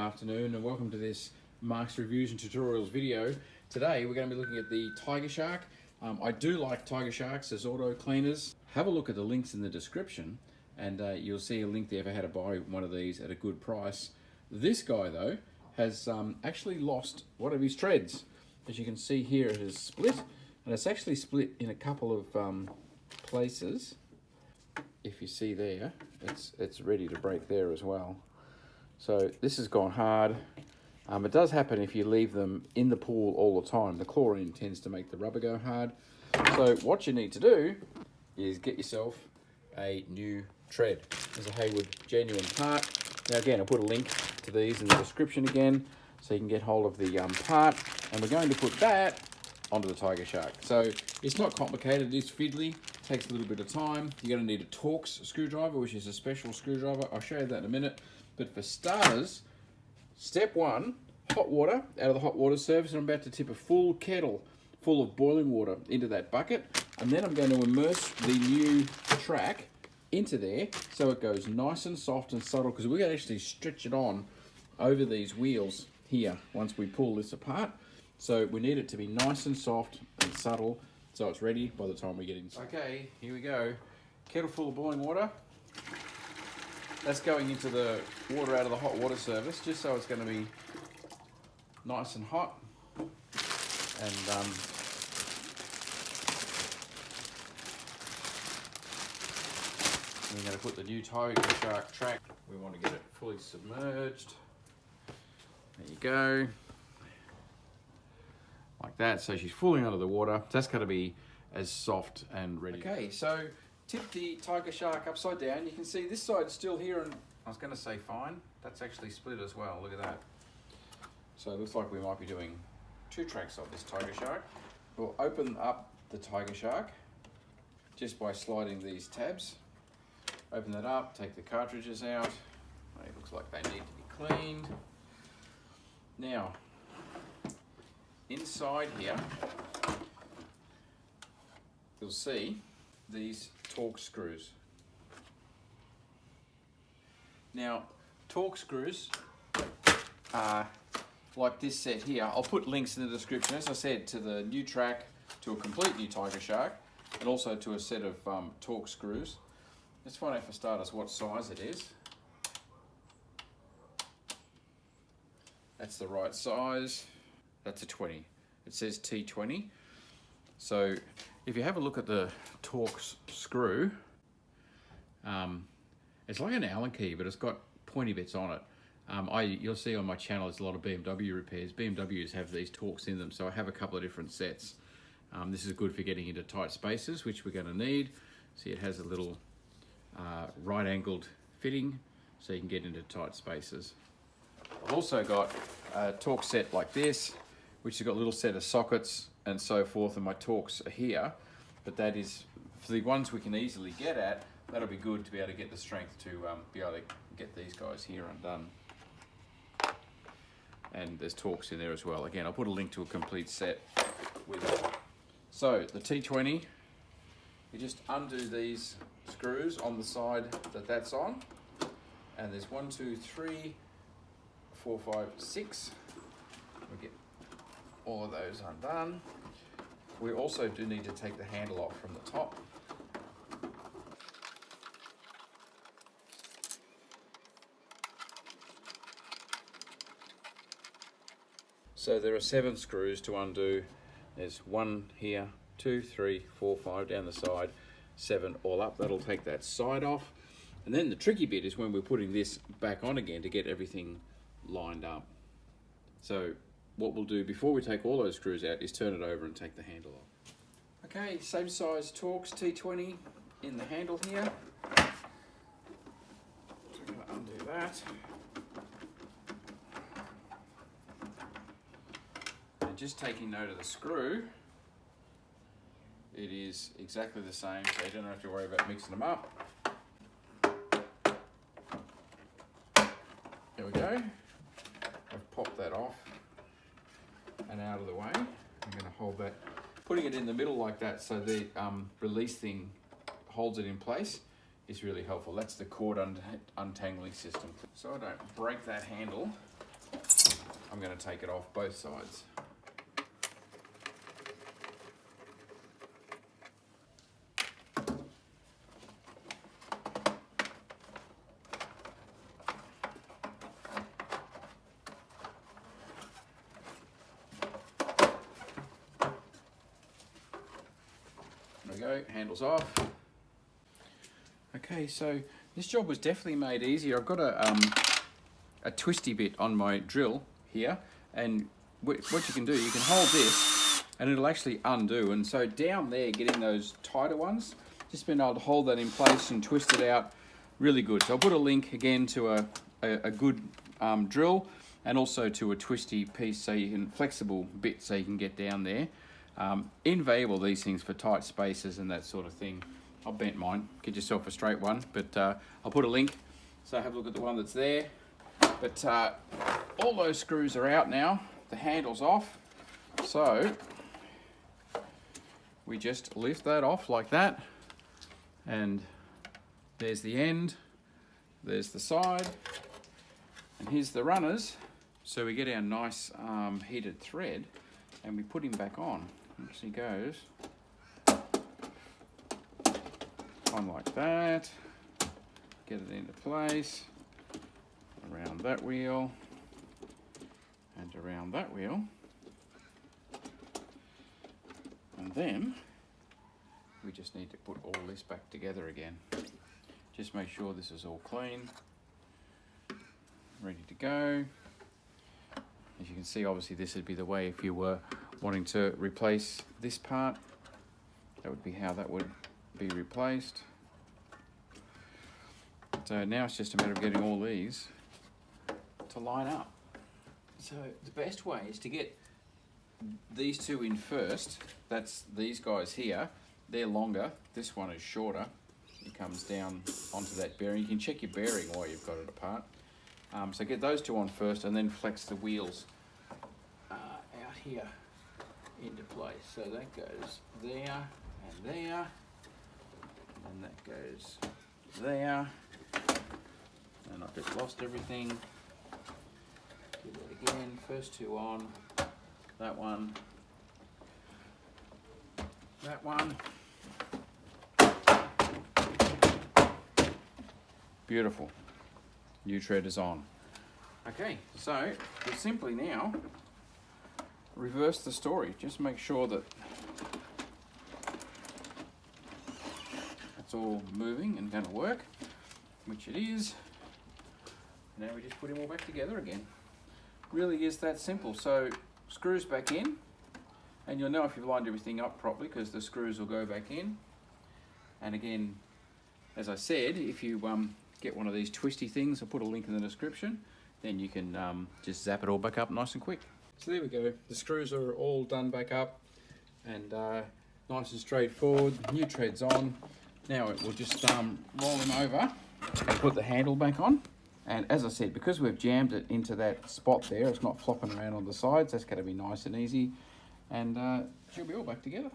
afternoon and welcome to this Mark's Reviews and Tutorials video. Today we're going to be looking at the Tigershark. I do like Tigersharks as auto cleaners. Have a look at the links in the description and you'll see a link there for how to buy one of these at a good price. This guy though has actually lost one of his treads. As you can see here, it is split, and it's actually split in a couple of places. If you see there, it's ready to break there as well. So this has gone hard. It does happen if you leave them in the pool all the time. The chlorine tends to make the rubber go hard. So what you need to do is get yourself a new tread. There's a Hayward genuine part. Now again, I'll put a link to these in the description again, so you can get hold of the part. And we're going to put that onto the Tigershark. So it's not complicated, it's fiddly, takes a little bit of time. You're going to need a Torx screwdriver, which is a special screwdriver. I'll show you that in a minute. But for starters, step one, hot water out of the hot water service, and I'm about to tip a full kettle full of boiling water into that bucket, and then I'm going to immerse the new track into there so it goes nice and soft and subtle, because we're going to actually stretch it on over these wheels here once we pull this apart. So we need it to be nice and soft and subtle so it's ready by the time we get inside. Okay, here we go. Kettle full of boiling water. That's going into the water out of the hot water service, just so it's going to be nice and hot. And we're going to put the new Tigershark track. We want to get it fully submerged. There you go. Like that, so she's fully under the water. That's going to be as soft and ready. Okay, so tip the Tigershark upside down. You can see this side's still here, and I was going to say fine. That's actually split as well. Look at that. So it looks like we might be doing two tracks of this Tigershark. We'll open up the Tigershark just by sliding these tabs. Open that up, take the cartridges out. It looks like they need to be cleaned. Now, inside here, you'll see these Torx screws. Now, Torx screws are like this set here. I'll put links in the description, as I said, to the new track, to a complete new Tigershark, and also to a set of Torx screws. Let's find out for starters what size it is. That's the right size. That's a 20. It says T20. So if you have a look at the Torx screw, it's like an Allen key, but it's got pointy bits on it. You'll see on my channel there's a lot of BMW repairs. BMWs have these Torx in them, so I have a couple of different sets. This is good for getting into tight spaces, which we're going to need. See, it has a little right-angled fitting, so you can get into tight spaces. I've also got a Torx set like this, which has got a little set of sockets and so forth, and my Torx are here. But that is, for the ones we can easily get at, that'll be good to be able to get the strength to be able to get these guys here undone. And there's Torx in there as well. Again, I'll put a link to a complete set with it. So the T20, you just undo these screws on the side that's on, and there's 1, 2, 3, 4, 5, 6. We get all of those undone. We also do need to take the handle off from the top. So there are 7 screws to undo. There's 1 here, 2, 3, 4, 5 down the side, 7 all up. That'll take that side off. And then the tricky bit is when we're putting this back on again to get everything lined up. So what we'll do before we take all those screws out is turn it over and take the handle off. Okay, same size Torx T20 in the handle here. So I'm going to undo that. And just taking note of the screw, it is exactly the same, so you don't have to worry about mixing them up. There we go. I've popped that off and out of the way. I'm going to hold that, putting it in the middle like that so the release thing holds it in place is really helpful. That's the cord untangling system. So I don't break that handle, I'm going to take it off both sides. There we go, handles off. Okay, so this job was definitely made easier. I've got a twisty bit on my drill here, and what you can do, you can hold this and it'll actually undo, and so down there getting those tighter ones, just being able to hold that in place and twist it out, really good. So I'll put a link again to a good drill, and also to a twisty piece so you can, flexible bit so you can get down there. Invaluable, these things, for tight spaces and that sort of thing. I'll bent mine, get yourself a straight one, but I'll put a link, so have a look at the one that's there. But all those screws are out now, the handle's off, so we just lift that off like that, and there's the end, there's the side, and here's the runners. So we get our nice heated thread and we put him back on. As he goes on like that, get it into place, around that wheel and around that wheel, and then we just need to put all this back together again. Just make sure this is all clean, ready to go. As you can see, obviously this would be the way if you were wanting to replace this part. That would be how that would be replaced. So now it's just a matter of getting all these to line up. So the best way is to get these two in first. That's these guys here. They're longer. This one is shorter. It comes down onto that bearing. You can check your bearing while you've got it apart. So get those two on first, and then flex the wheels out here into place. So that goes there and there, and that goes there. And I've just lost everything. Do that again. First two on. That one. That one. Beautiful. New tread is on. Okay, so we simply now reverse the story. Just make sure that it's all moving and going to work, which it is. Now we just put them all back together again. Really is that simple. So screws back in, and you'll know if you've lined everything up properly because the screws will go back in. And again, as I said, if you get one of these twisty things, I'll put a link in the description, then you can just zap it all back up nice and quick. So there we go, the screws are all done back up, and nice and straightforward. New tread's on. Now we'll just roll them over and put the handle back on. And as I said, because we've jammed it into that spot there, it's not flopping around on the sides. That's going to be nice and easy, and she'll be all back together.